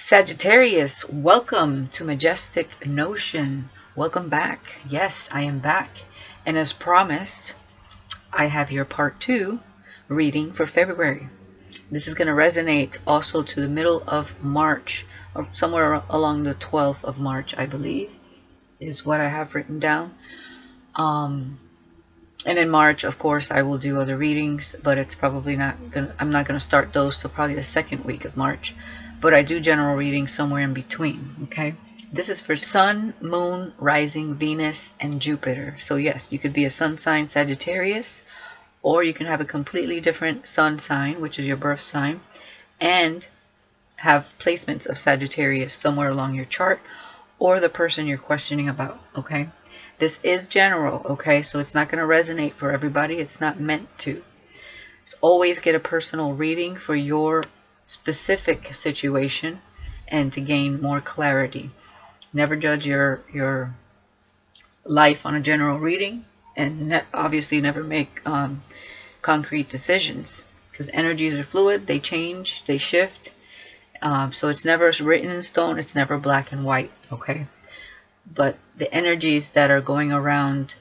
Sagittarius, welcome to Majestic Notion. Welcome back. Yes, I am back. And as promised, I have your part 2 reading for February. This is going to resonate also to the middle of March, or somewhere along the 12th of March, I believe, is what I have written down. And in March, of course, I will do other readings, but it's probably I'm not going to start those till probably the second week of March. But I do general readings somewhere in between, okay? This is for Sun, Moon, Rising, Venus, and Jupiter. So yes, you could be a Sun sign Sagittarius, or you can have a completely different Sun sign, which is your birth sign, and have placements of Sagittarius somewhere along your chart, or the person you're questioning about, okay? This is general, okay? So it's not going to resonate for everybody. It's not meant to. So always get a personal reading for your specific situation and to gain more clarity. Never judge your life on a general reading, and obviously never make concrete decisions, because energies are fluid. They change, they shift. So it's never written in stone. It's never black and white, okay? But the energies that are going around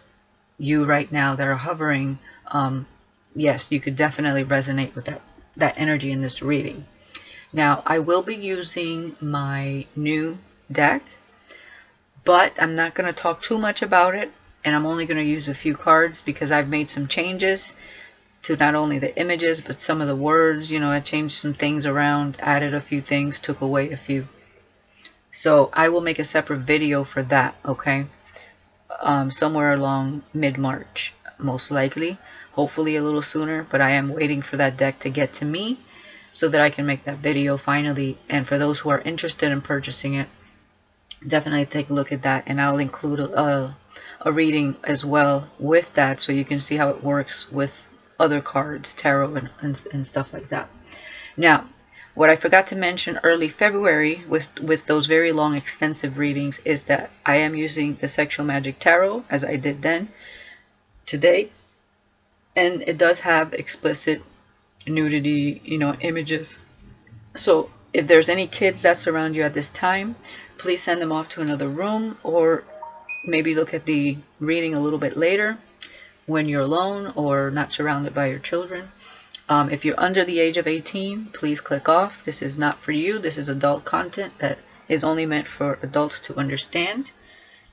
you right now, that are hovering, yes, you could definitely resonate with that energy in this reading. Now, I will be using my new deck, but I'm not going to talk too much about it, and I'm only going to use a few cards because I've made some changes to not only the images, but some of the words. You know, I changed some things around, added a few things, took away a few. So I will make a separate video for that, okay? Somewhere along mid-March, most likely. Hopefully a little sooner, but I am waiting for that deck to get to me so that I can make that video finally. And for those who are interested in purchasing it, definitely take a look at that, and I'll include a reading as well with that, so you can see how it works with other cards, tarot and stuff like that. Now, what I forgot to mention early February with those very long extensive readings is that I am using the Sexual Magic Tarot, as I did then, today, and it does have explicit nudity, you know, images. So if there's any kids that surround you at this time, please send them off to another room, or maybe look at the reading a little bit later when you're alone or not surrounded by your children. If you're under the age of 18, please click off. This is not for you. This is adult content that is only meant for adults to understand.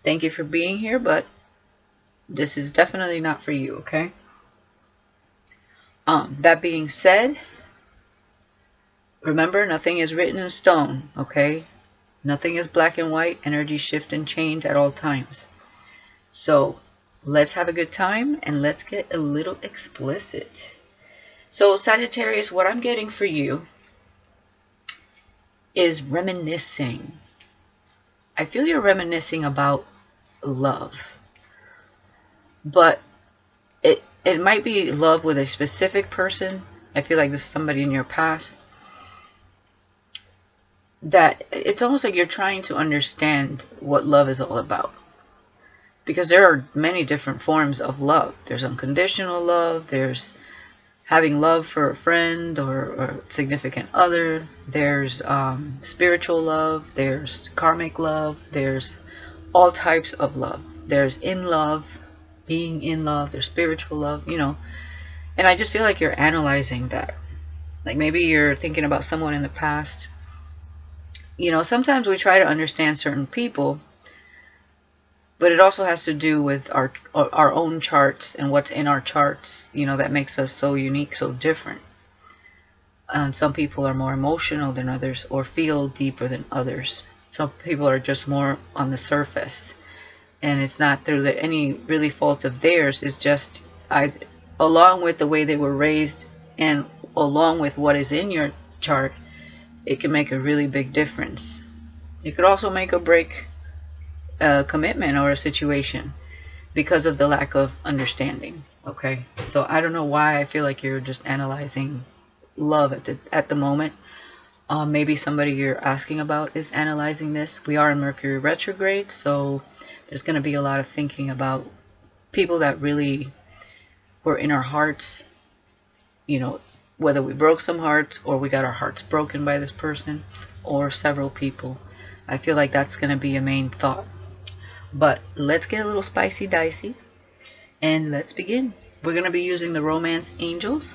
Thank you for being here, but this is definitely not for you, okay? That being said, remember, nothing is written in stone, okay? Nothing is black and white. Energy shift and change at all times. So let's have a good time and let's get a little explicit. So Sagittarius, what I'm getting for you is reminiscing. I feel you're reminiscing about love, but it might be love with a specific person. I feel like this is somebody in your past, that it's almost like you're trying to understand what love is all about, because there are many different forms of love. There's unconditional love, there's having love for a friend or significant other, there's spiritual love, there's karmic love, there's all types of love. There's in love, being in love, there's spiritual love, you know. And I just feel like you're analyzing that. Like maybe you're thinking about someone in the past. You know, sometimes we try to understand certain people, but it also has to do with our own charts and what's in our charts, you know, that makes us so unique, so different. Some people are more emotional than others, or feel deeper than others. Some people are just more on the surface, and it's not through any really fault of theirs. It's just along with the way they were raised and along with what is in your chart, it can make a really big difference. It could also make or break a commitment or a situation because of the lack of understanding, okay? So I don't know why I feel like you're just analyzing love at the moment. Maybe somebody you're asking about is analyzing this. We are in Mercury retrograde, so there's going to be a lot of thinking about people that really were in our hearts, you know, whether we broke some hearts or we got our hearts broken by this person, or several people. I feel like that's going to be a main thought. But let's get a little spicy dicey and let's begin. We're going to be using the Romance Angels.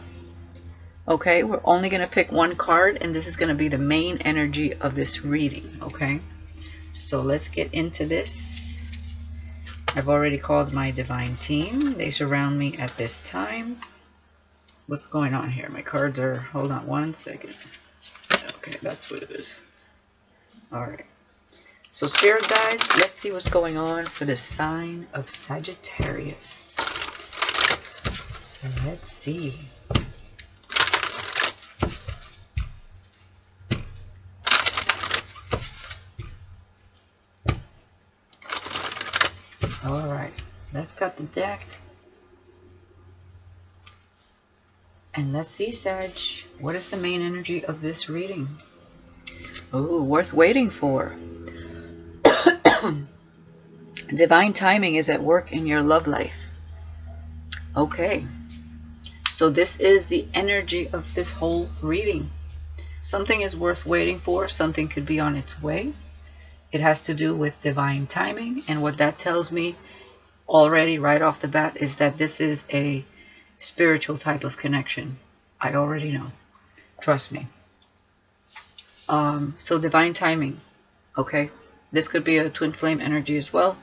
Okay, we're only going to pick one card, and this is going to be the main energy of this reading. Okay, so let's get into this. I've already called my divine team. They surround me at this time. What's going on here? My cards are, hold on one second. Okay, that's what it is. Alright. So spirit guides, let's see what's going on for the sign of Sagittarius. Let's see. Alright, let's cut the deck. And let's see, Sag, what is the main energy of this reading? Oh, worth waiting for. Divine timing is at work in your love life. Okay. So this is the energy of this whole reading. Something is worth waiting for. Something could be on its way. It has to do with divine timing. And what that tells me already right off the bat is that this is a spiritual type of connection. I already know. Trust me. So divine timing. Okay. This could be a twin flame energy as well.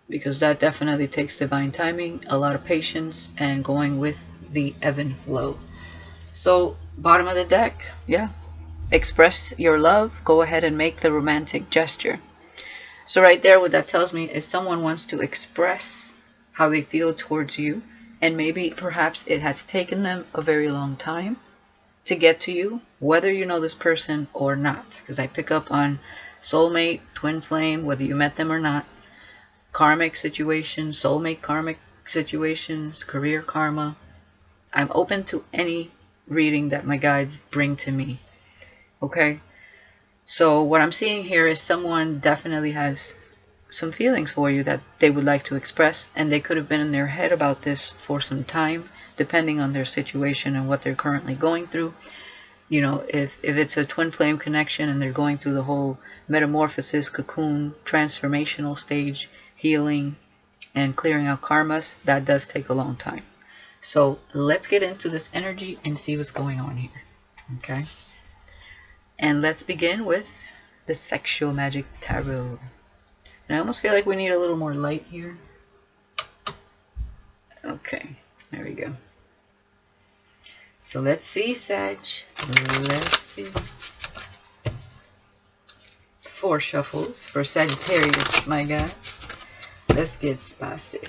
Because that definitely takes divine timing, a lot of patience, and going with the ebb and flow. So bottom of the deck, yeah. Express your love. Go ahead and make the romantic gesture. So right there, what that tells me is someone wants to express how they feel towards you, and maybe perhaps it has taken them a very long time to get to you, whether you know this person or not, because I pick up on soulmate, twin flame, whether you met them or not, karmic situations, soulmate karmic situations, career karma. I'm open to any reading that my guides bring to me. Okay, so what I'm seeing here is someone definitely has some feelings for you that they would like to express, and they could have been in their head about this for some time, depending on their situation and what they're currently going through. You know, if it's a twin flame connection and they're going through the whole metamorphosis, cocoon, transformational stage, healing, and clearing out karmas, that does take a long time. So let's get into this energy and see what's going on here. Okay, and let's begin with the Sexual Magic Tarot. And I almost feel like we need a little more light here. Okay, there we go. So let's see, Sag. Let's see. 4 shuffles for Sagittarius, my guy. Let's get spicy.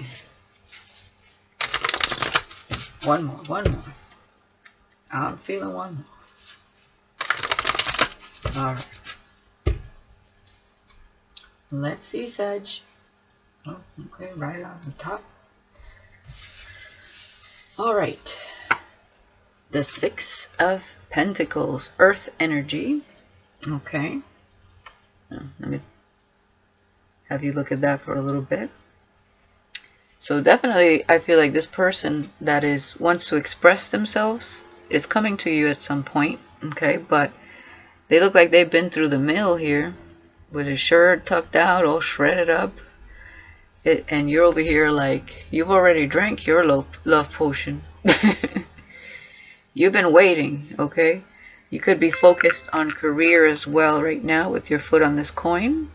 One more. I'm feeling one more. Alright. Let's see, Sag. Oh, okay, right on the top. Alright. The 6 of Pentacles, Earth energy. Okay. Let me have you look at that for a little bit. So definitely, I feel like this person that wants to express themselves is coming to you at some point. Okay, but they look like they've been through the mill here, with his shirt tucked out, all shredded up. And you're over here like, you've already drank your love potion. You've been waiting, okay? You could be focused on career as well right now with your foot on this coin.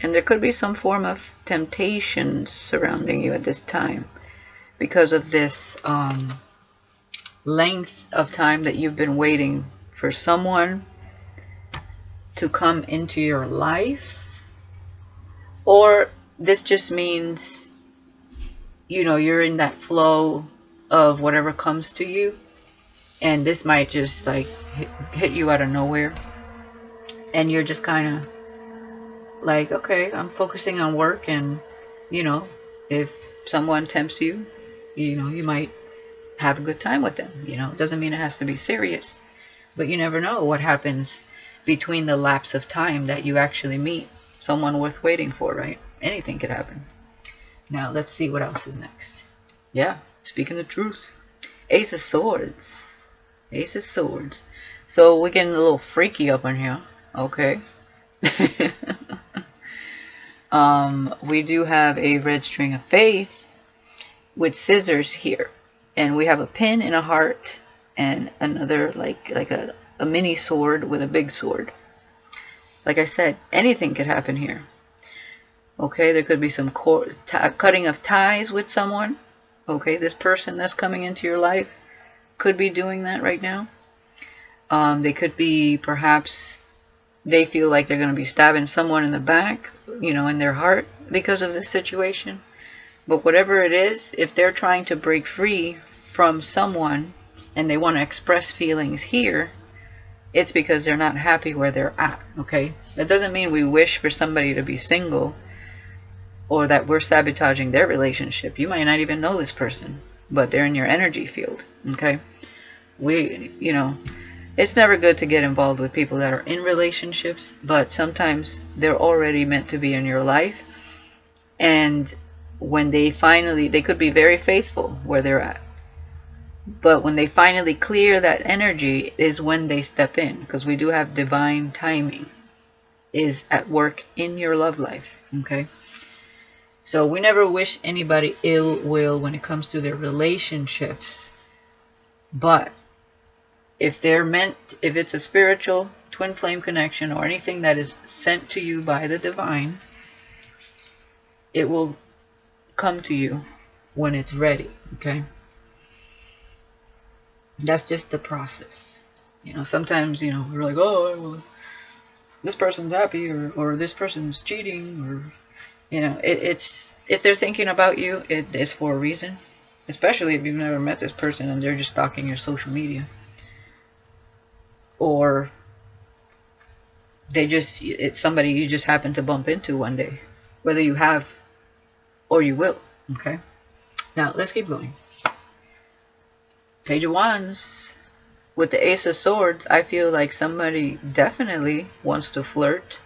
And there could be some form of temptation surrounding you at this time because of this length of time that you've been waiting for someone to come into your life. Or this just means, you know, you're in that flow of whatever comes to you. And this might just like hit you out of nowhere. And you're just kind of like, okay, I'm focusing on work. And, you know, if someone tempts you, you know, you might have a good time with them. You know, it doesn't mean it has to be serious. But you never know what happens between the lapse of time that you actually meet someone worth waiting for, right? Anything could happen. Now, let's see what else is next. Yeah, speaking the truth. Ace of Swords. Ace of Swords. So we're getting a little freaky up in here. Okay. We do have a red string of faith with scissors here. And we have a pin and a heart and another like a mini sword with a big sword. Like I said, anything could happen here. Okay, there could be some cutting of ties with someone. Okay, this person that's coming into your life could be doing that right now. They could be, perhaps, they feel like they're going to be stabbing someone in the back, you know, in their heart because of this situation. But whatever it is, if they're trying to break free from someone and they want to express feelings here, it's because they're not happy where they're at, okay? That doesn't mean we wish for somebody to be single or that we're sabotaging their relationship. You might not even know this person, but they're in your energy field, okay? You know, it's never good to get involved with people that are in relationships, but sometimes they're already meant to be in your life. And when they could be very faithful where they're at. But when they finally clear that energy is when they step in, because we do have divine timing is at work in your love life, okay? So we never wish anybody ill will when it comes to their relationships. But if it's a spiritual twin flame connection or anything that is sent to you by the divine, it will come to you when it's ready, okay? That's just the process. You know, sometimes, you know, we're like, oh, well, this person's happy or this person's cheating, or, you know, it's if they're thinking about you, it's for a reason. Especially if you've never met this person and they're just stalking your social media. Or it's somebody you just happen to bump into one day. Whether you have or you will. Okay? Now, let's keep going. Page of Wands. With the Ace of Swords, I feel like somebody definitely wants to flirt.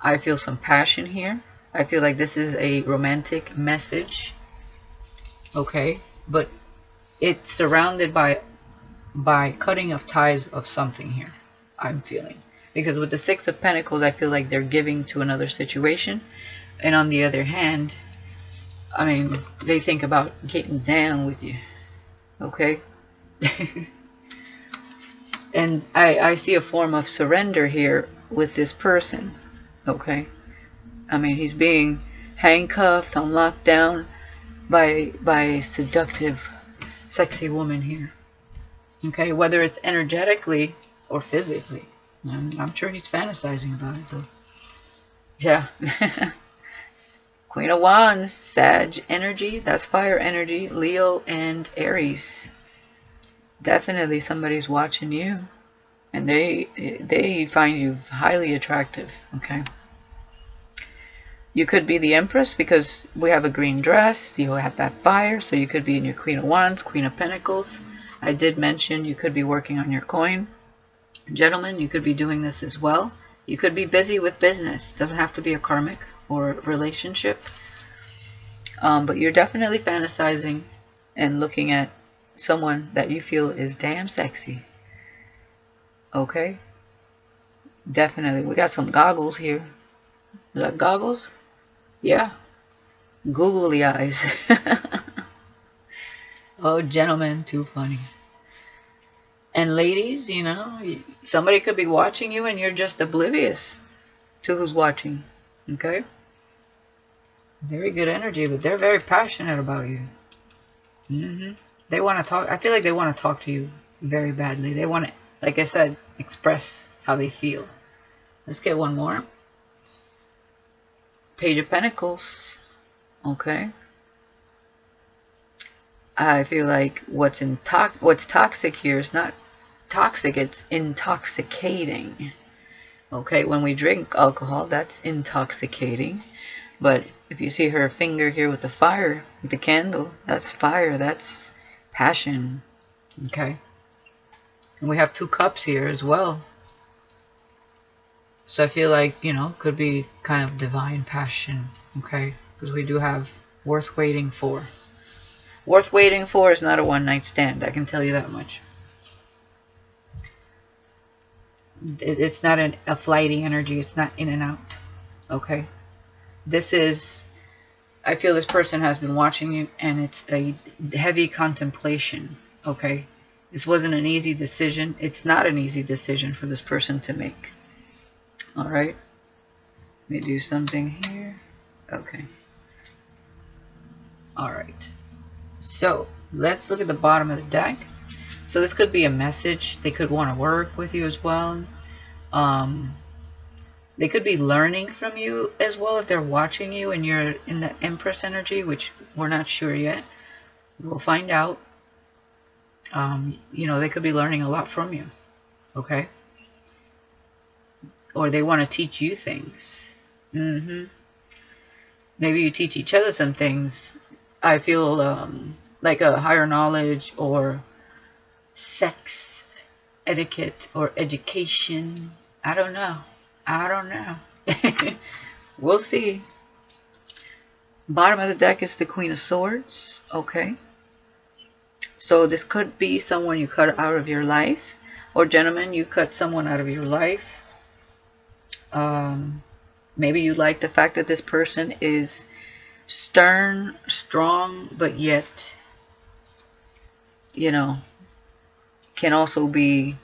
I feel some passion here. I feel like this is a romantic message. Okay? But it's surrounded by cutting of ties of something here, I'm feeling. Because with the Six of Pentacles, I feel like they're giving to another situation. And on the other hand, I mean, they think about getting down with you. Okay? And I see a form of surrender here with this person. Okay? I mean, he's being handcuffed on lockdown by a seductive, sexy woman here. Okay? Whether it's energetically or physically. I'm sure he's fantasizing about it, though. Yeah. Queen of Wands, Sag energy, that's fire energy, Leo and Aries. Definitely somebody's watching you, and they find you highly attractive, okay? You could be the Empress because we have a green dress, you have that fire, so you could be in your Queen of Wands, Queen of Pentacles. I did mention you could be working on your coin. Gentlemen, you could be doing this as well. You could be busy with business. It doesn't have to be a karmic or relationship. But you're definitely fantasizing and looking at someone that you feel is damn sexy. Okay? Definitely. We got some goggles here. Is that goggles? Yeah. Googly eyes. Oh, gentlemen, too funny. And ladies, you know, somebody could be watching you and you're just oblivious to who's watching. Okay? Very good energy, but they're very passionate about you. They want to talk. I feel like they want to talk to you very badly. They want to, like I said, express how they feel. Let's get one more. Page of Pentacles. Okay. I feel like what's toxic here is not toxic, it's intoxicating. Okay, when we drink alcohol, that's intoxicating. But if you see her finger here with the fire, with the candle, that's fire, that's passion. Okay. And we have 2 cups here as well. So I feel like, you know, could be kind of divine passion. Okay. Because we do have worth waiting for. Worth waiting for is not a one-night stand. I can tell you that much. It's not a flighty energy. It's not in and out. Okay. This is, I feel this person has been watching you, and it's a heavy contemplation. Okay. This wasn't an easy decision. It's not an easy decision for this person to make. All right. Let me do something here. Okay. All right. So let's look at the bottom of the deck. So this could be a message. They could want to work with you as well. They could be learning from you as well if they're watching you and you're in the Empress energy, which we're not sure yet. We'll find out. You know, they could be learning a lot from you. Okay? Or they want to teach you things. Maybe you teach each other some things. I feel like a higher knowledge or sex etiquette or education. I don't know. We'll see. Bottom of the deck is the Queen of Swords. Okay. So this could be someone you cut out of your life. Or gentlemen, you cut someone out of your life. Maybe you like the fact that this person is stern, strong, but yet, you know, can also be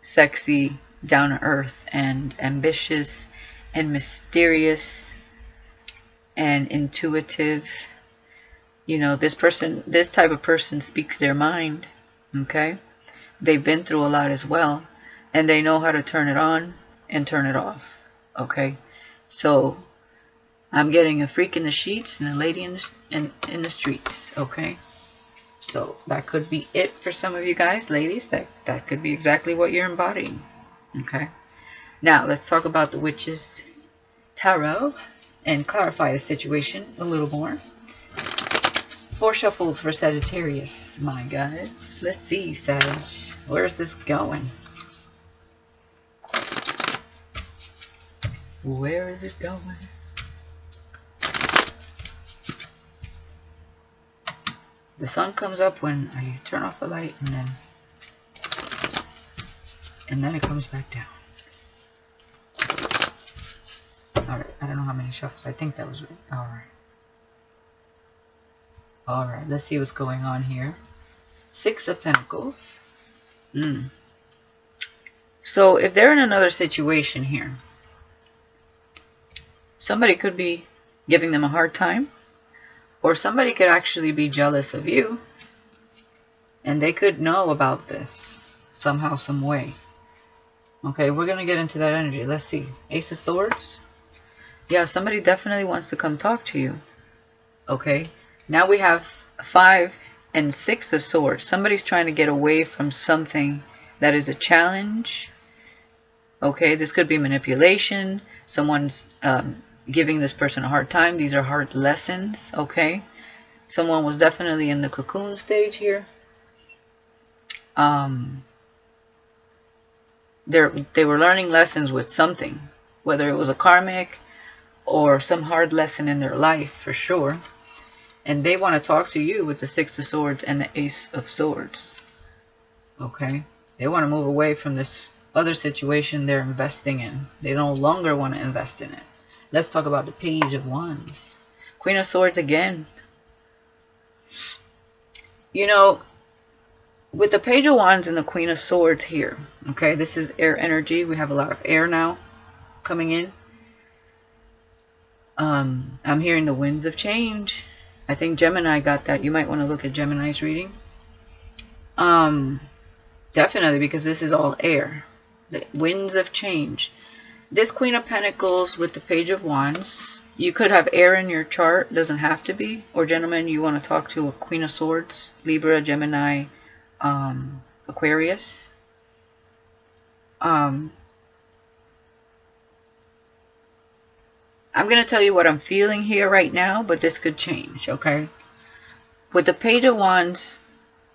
sexy, down to earth, and ambitious, and mysterious, and intuitive. You know, this type of person speaks their mind. Okay? They've been through a lot as well, and they know how to turn it on and turn it off. Okay? So I'm getting a freak in the sheets and a lady in the streets. Okay? So that could be it for some of you guys, ladies. That could be exactly what you're embodying. Okay. Now let's talk about the Witch's Tarot and clarify the situation a little more. 4 shuffles for Sagittarius, my guys. Let's see, Sag. Where's this going? Where is it going? The sun comes up when I turn off the light, and then it comes back down. Alright, I don't know how many shuffles. I think that was right. Alright, let's see what's going on here. 6 of Pentacles. So if they're in another situation here, somebody could be giving them a hard time, or somebody could actually be jealous of you, and they could know about this somehow, some way. Okay, we're going to get into that energy. Let's see. Ace of Swords. Yeah, somebody definitely wants to come talk to you. Okay, now we have 5 and 6 of Swords. Somebody's trying to get away from something that is a challenge. Okay, this could be manipulation. Someone's giving this person a hard time. These are hard lessons. Okay, someone was definitely in the cocoon stage here. They were learning lessons with something, whether it was a karmic or some hard lesson in their life, for sure. And they want to talk to you with the 6 of Swords and the Ace of Swords. Okay, they want to move away from this other situation they're investing in. They no longer want to invest in it. Let's talk about the Page of Wands. Queen of Swords again. You know, with the Page of Wands and the Queen of Swords here, okay, this is air energy. We have a lot of air now coming in. I'm hearing the winds of change. I think Gemini got that. You might want to look at Gemini's reading. Definitely, because this is all air. The winds of change. This Queen of Pentacles with the Page of Wands. You could have air in your chart. Doesn't have to be. Or gentlemen, you want to talk to a Queen of Swords. Libra, Gemini, Aquarius. I'm going to tell you what I'm feeling here right now, but this could change, okay? With the Page of Wands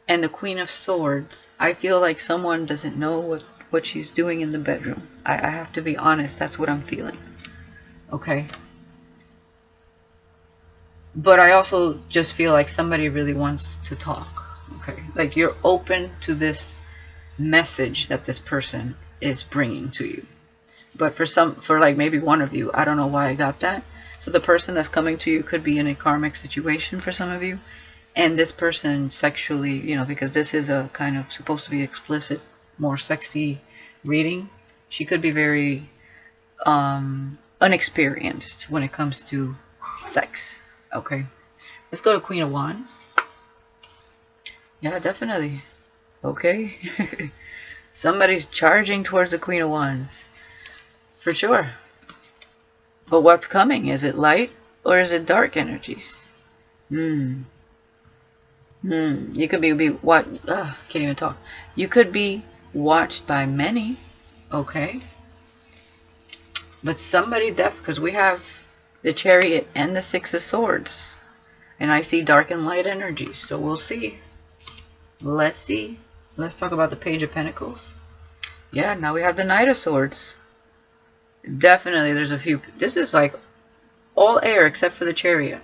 and the Queen of Swords, I feel like someone doesn't know what she's doing in the bedroom. I have to be honest, that's what I'm feeling, okay? But I also just feel like somebody really wants to talk, okay? Like you're open to this message that this person is bringing to you. But for like maybe one of you, I don't know why I got that. So the person that's coming to you could be in a karmic situation for some of you. And this person sexually, you know, because this is a kind of supposed to be explicit, more sexy reading. She could be very unexperienced when it comes to sex. Okay. Let's go to Queen of Wands. Yeah, definitely. Okay. Somebody's charging towards the Queen of Wands. For sure. But what's coming? Is it light or is it dark energies? You could be what? Can't even talk. You could be watched by many. Okay. But somebody because we have the Chariot and the Six of Swords. And I see dark and light energies. So we'll see. Let's see. Let's talk about the Page of Pentacles. Yeah, now we have the Knight of Swords. Definitely there's a few. This is like all air except for the Chariot.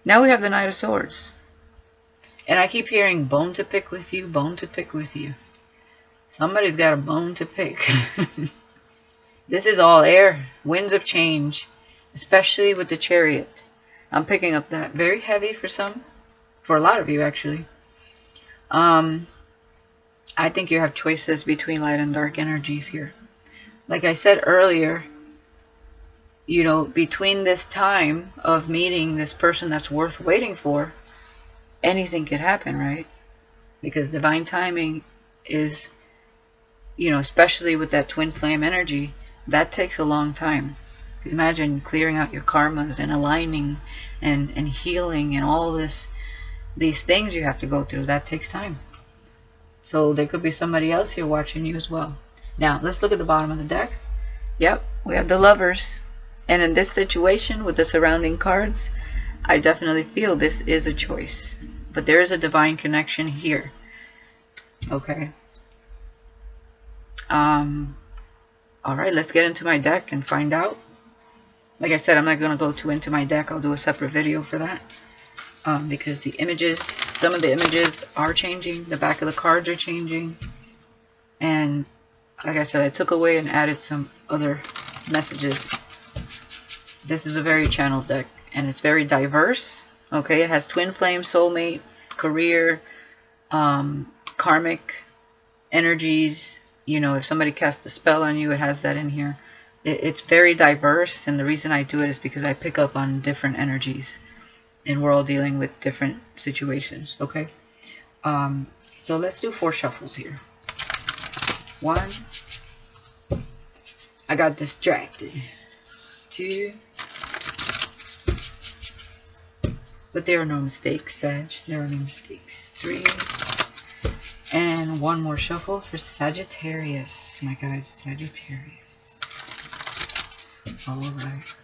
Now we have the Knight of Swords. And I keep hearing bone to pick with you, bone to pick with you. Somebody's got a bone to pick. This is all air. Winds of change. Especially with the Chariot. I'm picking up that. Very heavy for some. For a lot of you actually. I think you have choices between light and dark energies here. Like I said earlier, you know, between this time of meeting this person that's worth waiting for, anything could happen, right? Because divine timing is, you know, especially with that twin flame energy, that takes a long time. Imagine clearing out your karmas and aligning and healing and all these things you have to go through. That takes time. So there could be somebody else here watching you as well. Now, let's look at the bottom of the deck. Yep, we have the Lovers. And in this situation with the surrounding cards, I definitely feel this is a choice. But there is a divine connection here. Okay. Alright, let's get into my deck and find out. Like I said, I'm not going to go too into my deck. I'll do a separate video for that. Because the images, some of the images are changing. The back of the cards are changing. And like I said, I took away and added some other messages. This is a very channeled deck. And it's very diverse. Okay, it has twin flame, soulmate, career, karmic energies. You know, if somebody casts a spell on you, it has that in here. It's very diverse. And the reason I do it is because I pick up on different energies. And we're all dealing with different situations. Okay. So let's do 4 shuffles here. 1. I got distracted. 2. But there are no mistakes, Sag. There are no mistakes. 3. And 1 more shuffle for Sagittarius. My guys, Sagittarius. Alright.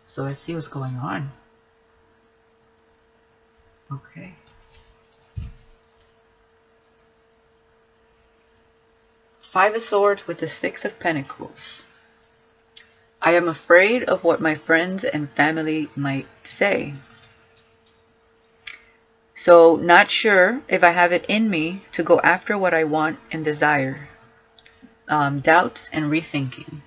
So let's see what's going on. Okay. 5 of Swords with the 6 of Pentacles. I am afraid of what my friends and family might say. So, not sure if I have it in me to go after what I want and desire. Doubts and rethinking.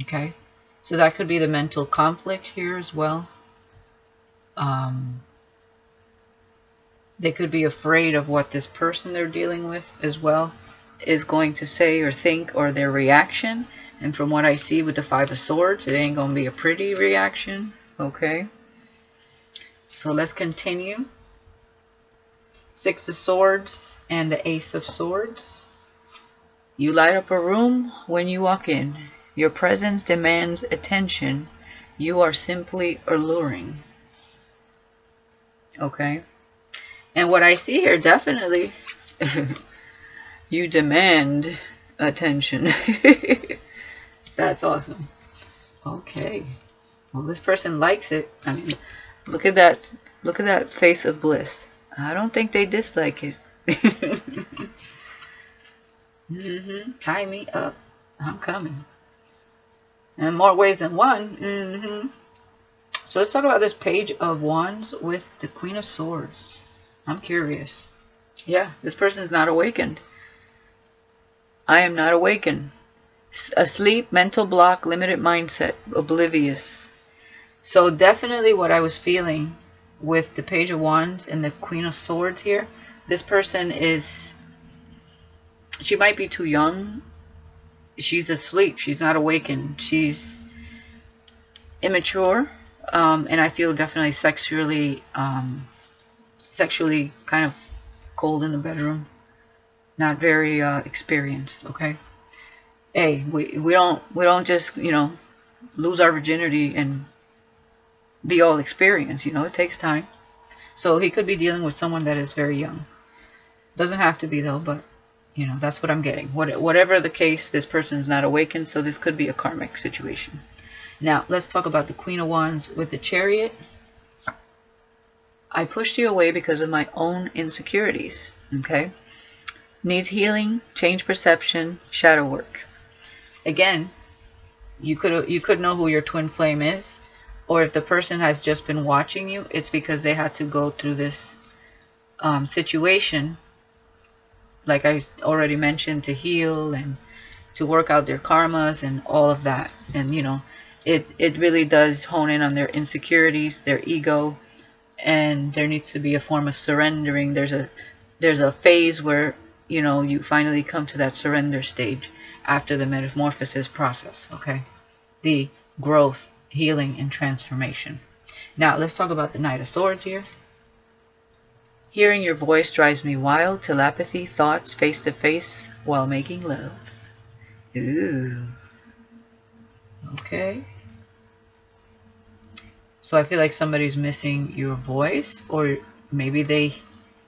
Okay. So that could be the mental conflict here as well. They could be afraid of what this person they're dealing with as well is going to say or think, or their reaction. And from what I see with the 5 of Swords, it ain't going to be a pretty reaction. Okay. So let's continue. 6 of Swords and the Ace of Swords. You light up a room when you walk in. Your presence demands attention. You are simply alluring. Okay. And what I see here, definitely, you demand attention. That's awesome. Okay. Well, this person likes it. I mean, look at that. Look at that face of bliss. I don't think they dislike it. Tie me up. I'm coming. In more ways than one. So let's talk about this Page of Wands with the Queen of Swords. I'm curious. Yeah, this person is not awakened. I am not awakened. Asleep, mental block, limited mindset, oblivious. So definitely what I was feeling with the Page of Wands and the Queen of Swords here, this person is, she might be too young. She's asleep. She's not awakened. She's immature. And I feel definitely sexually kind of cold in the bedroom. Not very experienced, okay? Hey, we don't just, you know, lose our virginity and be all experienced, you know, it takes time. So he could be dealing with someone that is very young. Doesn't have to be though, but you know, that's what I'm getting. Whatever the case, this person is not awakened, so this could be a karmic situation. Now, let's talk about the Queen of Wands with the Chariot. I pushed you away because of my own insecurities, okay? Needs healing, change perception, shadow work. Again, you could know who your twin flame is, or if the person has just been watching you, it's because they had to go through this situation, like I already mentioned, to heal and to work out their karmas and all of that. And you know, it really does hone in on their insecurities, their ego, and there needs to be a form of surrendering. There's a phase where, you know, you finally come to that surrender stage after the metamorphosis process, okay? The growth, healing, and transformation. Now, let's talk about the Knight of Swords here. Hearing your voice drives me wild. Telepathy, thoughts, face to face while making love. Ooh. Okay. So I feel like somebody's missing your voice, or maybe they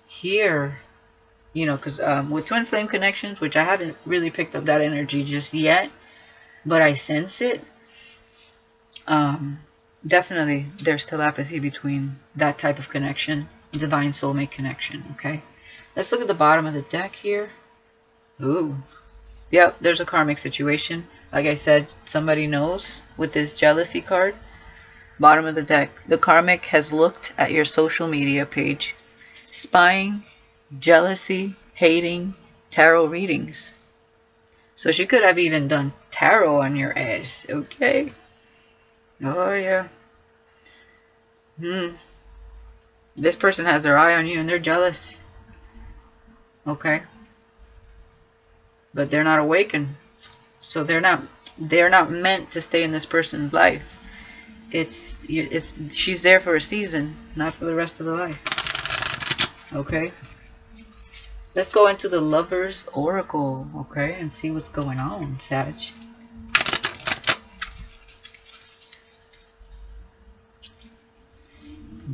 hear, you know, because with twin flame connections, which I haven't really picked up that energy just yet, but I sense it. Definitely there's telepathy between that type of connection, divine soulmate connection, okay? Let's look at the bottom of the deck here. Ooh. Yep, there's a karmic situation. Like I said, somebody knows with this jealousy card. Bottom of the deck. The karmic has looked at your social media page. Spying, jealousy, hating, tarot readings. So she could have even done tarot on your ass, okay? Oh, yeah. This person has their eye on you and they're jealous. Okay. But they're not awakened. So they're not meant to stay in this person's life. She's there for a season, not for the rest of the life. Okay. Let's go into the Lover's Oracle, okay, and see what's going on, Sag.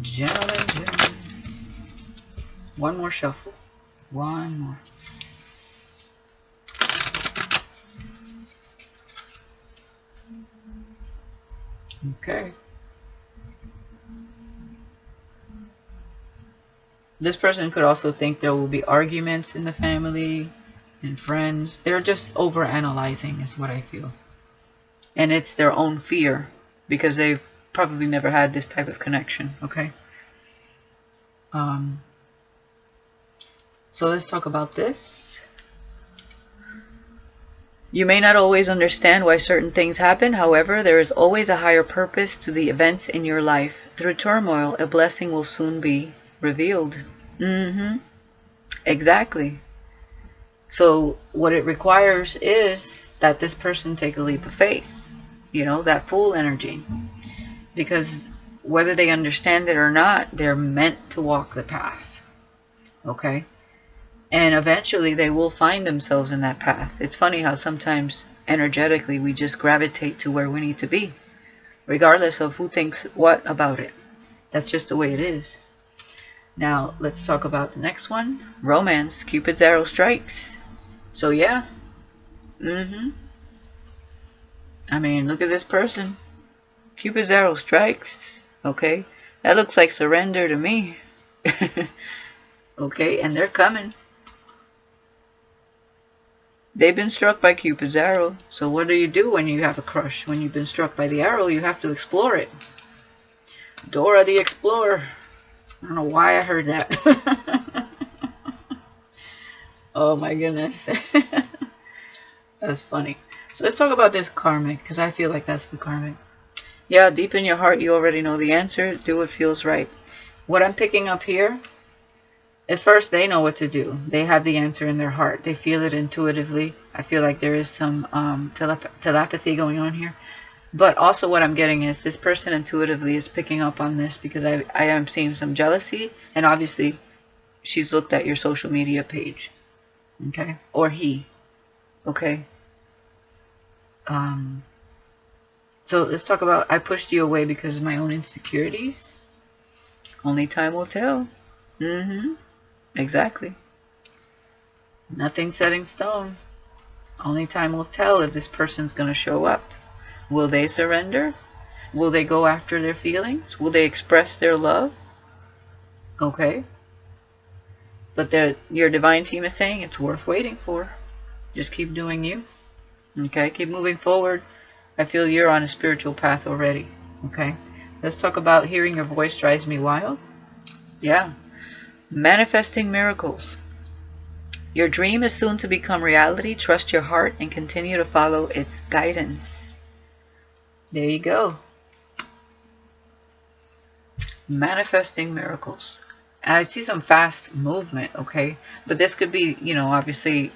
Gentlemen. One more shuffle. One more. Okay. This person could also think there will be arguments in the family and friends. They're just over-analyzing is what I feel. And it's their own fear because they've probably never had this type of connection, okay? So let's talk about this. You may not always understand why certain things happen. However, there is always a higher purpose to the events in your life. Through turmoil, a blessing will soon be revealed. Exactly. So what it requires is that this person take a leap of faith. You know, that Fool energy. Because whether they understand it or not, they're meant to walk the path. Okay? And eventually they will find themselves in that path. It's funny how sometimes energetically we just gravitate to where we need to be, regardless of who thinks what about it. That's just the way it is. Now, let's talk about the next one. Romance. Cupid's arrow strikes. So, yeah. I mean, look at this person. Cupid's arrow strikes. Okay. That looks like surrender to me. Okay, and they're coming. They've been struck by Cupid's arrow. So what do you do when you have a crush? When you've been struck by the arrow, you have to explore it. Dora the Explorer. I don't know why I heard that. Oh my goodness. That's funny. So let's talk about this karmic, because I feel like that's the karmic. Yeah, deep in your heart, you already know the answer. Do what feels right. What I'm picking up here, at first they know what to do. They have the answer in their heart. They feel it intuitively. I feel like there is some telepathy going on here. But also what I'm getting is this person intuitively is picking up on this, because I am seeing some jealousy. And obviously, she's looked at your social media page. Okay? Or he. Okay? So let's talk about, I pushed you away because of my own insecurities. Only time will tell. Exactly. Nothing set in stone. Only time will tell if this person's going to show up. Will they surrender? Will they go after their feelings? Will they express their love? Okay. But your divine team is saying it's worth waiting for. Just keep doing you. Okay, keep moving forward. I feel you're on a spiritual path already. Okay, let's talk about hearing your voice drives me wild. Yeah, manifesting miracles. Your dream is soon to become reality. Trust your heart and continue to follow its guidance. There you go. Manifesting miracles. And I see some fast movement, okay? But this could be, obviously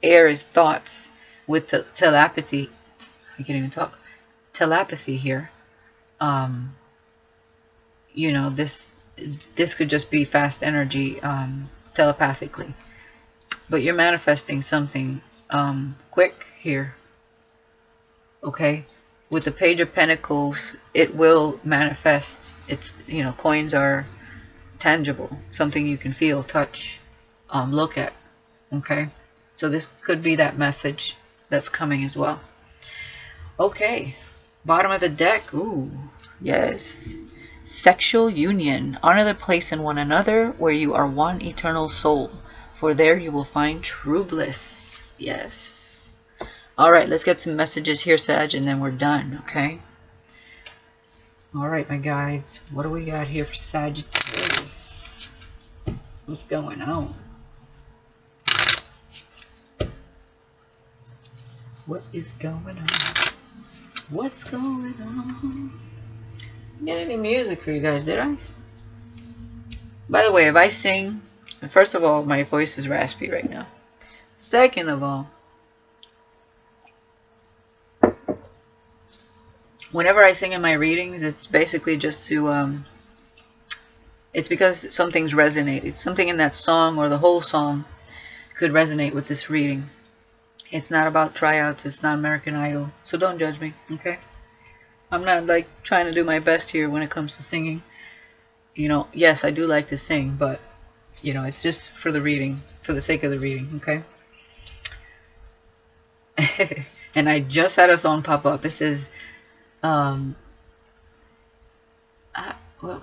air is thoughts with telepathy. I can't even talk. Telepathy here. This could just be fast energy telepathically. But you're manifesting something quick here. Okay? With the Page of Pentacles, it will manifest. It's, coins are tangible. Something you can feel, touch, look at. Okay? So this could be that message that's coming as well. Okay. Bottom of the deck. Ooh. Yes. Sexual union. Honor the place in one another where you are one eternal soul. For there you will find true bliss. Yes. Alright, let's get some messages here, Sag, and then we're done, okay? Alright, my guides. What do we got here for Sagittarius? What's going on? What is going on? What's going on? Didn't get any music for you guys, did I? By the way, if I sing, first of all, my voice is raspy right now. Second of all, whenever I sing in my readings, it's basically just to, it's because something's resonated. Something in that song or the whole song could resonate with this reading. It's not about tryouts. It's not American Idol. So don't judge me, okay? I'm not like trying to do my best here when it comes to singing. Yes, I do like to sing, but it's just for the reading, for the sake of the reading, okay? And I just had a song pop up. It says, what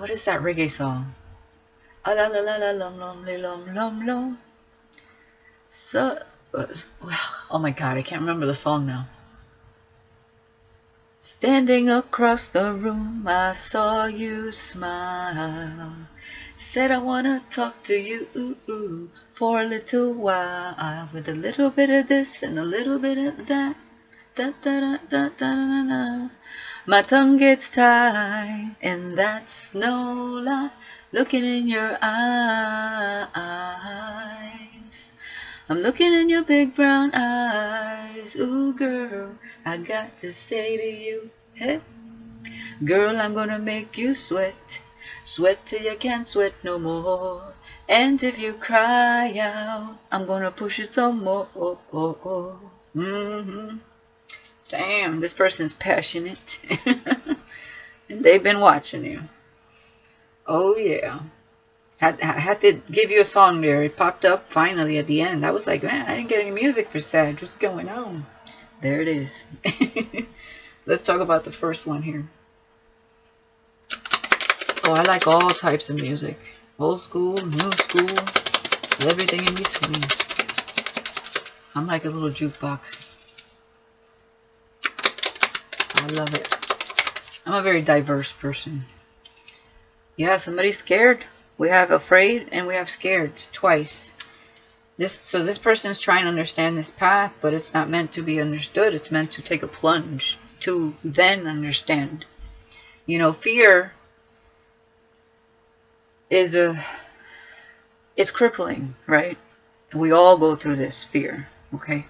is that reggae song? Ah, la la la la lum lum lum lum lum. So, oh my God, I can't remember the song now. Standing across the room, I saw you smile. Said I wanna talk to you for a little while, with a little bit of this and a little bit of that. Da, da, da, da, da, da, da. My tongue gets tied, and that's no lie. Looking in your eyes, I'm looking in your big brown eyes. Ooh, girl, I got to say to you, hey, girl, I'm gonna make you sweat. Sweat till you can't sweat no more. And if you cry out, I'm gonna push it some more. Damn, this person's passionate. And they've been watching you. Oh, yeah. I had to give you a song there. It popped up finally at the end. I was like, man, I didn't get any music for Sag. What's going on? There it is. Let's talk about the first one here. Oh, I like all types of music. Old school, new school, everything in between. I'm like a little jukebox. I love it. I'm a very diverse person. Yeah, somebody's scared. We have afraid and we have scared twice. This person's trying to understand this path, but it's not meant to be understood. It's meant to take a plunge to then understand. You know, fear is it's crippling, right? We all go through this fear, okay?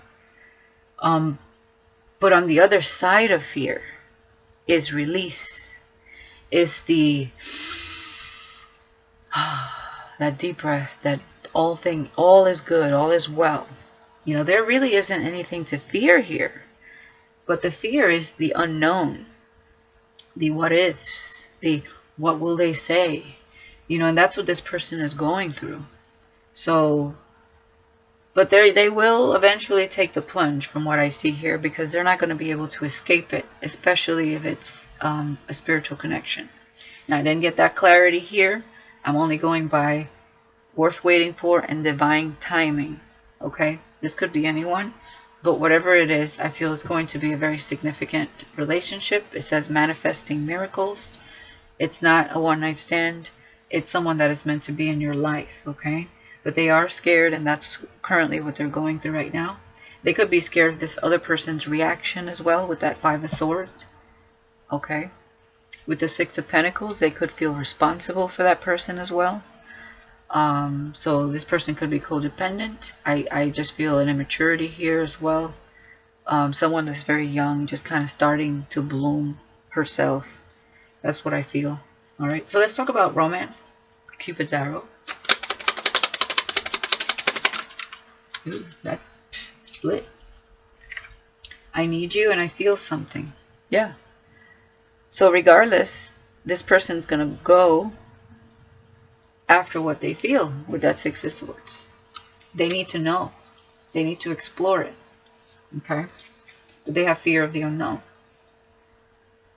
But on the other side of fear is release, is the that deep breath, that all is good, all is well. You know, there really isn't anything to fear here, but the fear is the unknown, the what ifs, the what will they say, you know, and that's what this person is going through. So, but they will eventually take the plunge from what I see here, because they're not going to be able to escape it, especially if it's a spiritual connection. Now, I didn't get that clarity here. I'm only going by worth waiting for and divine timing. Okay, this could be anyone, but whatever it is, I feel it's going to be a very significant relationship. It says manifesting miracles. It's not a one-night stand. It's someone that is meant to be in your life. Okay, but they are scared, and that's currently what they're going through right now. They could be scared of this other person's reaction as well, with that Five of Swords. Okay, with the Six of Pentacles, they could feel responsible for that person as well. So this person could be codependent. I just feel an immaturity here as well. Someone that's very young, just kind of starting to bloom herself. That's what I feel. Alright, so let's talk about romance. Cupid's arrow. Ooh, that split. I need you and I feel something. Yeah. So regardless, this person's going to go after what they feel with that Six of Swords. They need to know. They need to explore it. Okay? But they have fear of the unknown.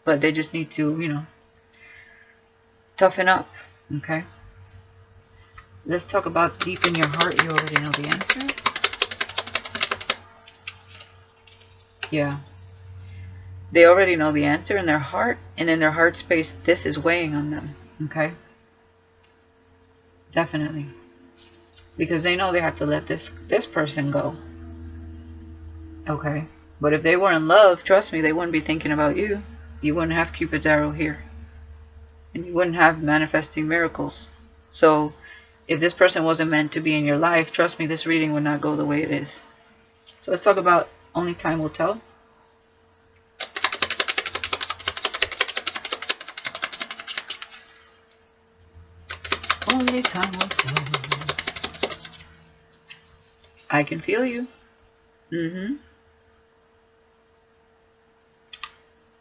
But they just need to, you know, toughen up. Okay? Let's talk about deep in your heart. You already know the answer. Yeah. They already know the answer in their heart, and in their heart space, this is weighing on them. Okay? Definitely. Because they know they have to let this person go. Okay? But if they were in love, trust me, they wouldn't be thinking about you. You wouldn't have Cupid's arrow here. And you wouldn't have manifesting miracles. So, if this person wasn't meant to be in your life, trust me, this reading would not go the way it is. So let's talk about only time will tell. Only time will tell. I can feel you.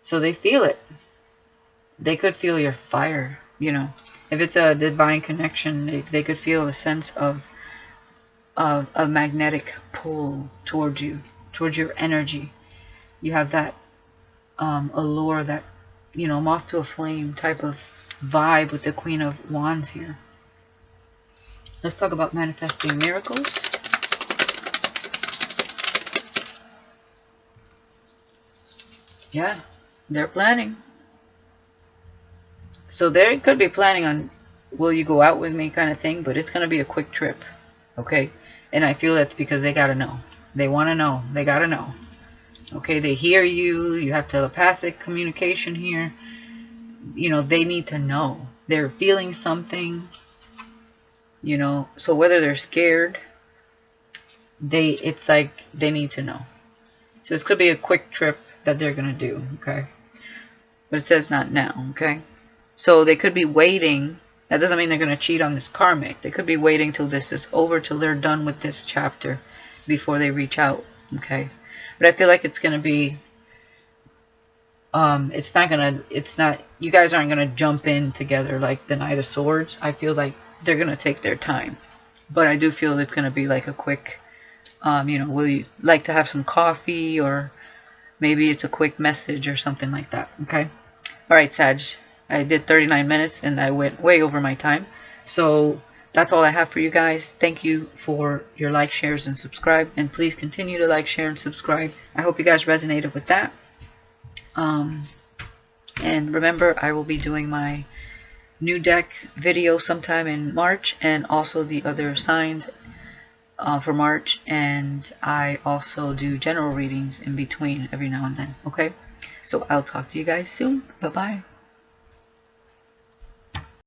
So they feel it. They could feel your fire, you know. If it's a divine connection, they could feel a sense of a magnetic pull towards you, towards your energy. You have that allure, that, you know, moth to a flame type of vibe with the Queen of Wands here. Let's talk about manifesting miracles. Yeah, they're planning. So they could be planning on, will you go out with me kind of thing, but it's going to be a quick trip. Okay? And I feel that's because they got to know. They want to know. They got to know. Okay? They hear you. You have telepathic communication here. You know, they need to know. They're feeling something. You know, so whether they're scared, it's like they need to know. So this could be a quick trip that they're going to do. Okay? But it says not now. Okay? So they could be waiting. That doesn't mean they're going to cheat on this karmic. They could be waiting till this is over, till they're done with this chapter before they reach out. Okay? But I feel like it's going to be, you guys aren't going to jump in together like the Knight of Swords. I feel like they're going to take their time. But I do feel it's going to be like a quick, you know, will you like to have some coffee, or maybe it's a quick message or something like that. Okay? Alright, Sag. I did 39 minutes and I went way over my time. So that's all I have for you guys. Thank you for your like, shares, and subscribe. And please continue to like, share, and subscribe. I hope you guys resonated with that. And remember, I will be doing my new deck video sometime in March, and also the other signs for March, and I also do general readings in between every now and then. Okay, so I'll talk to you guys soon. Bye bye.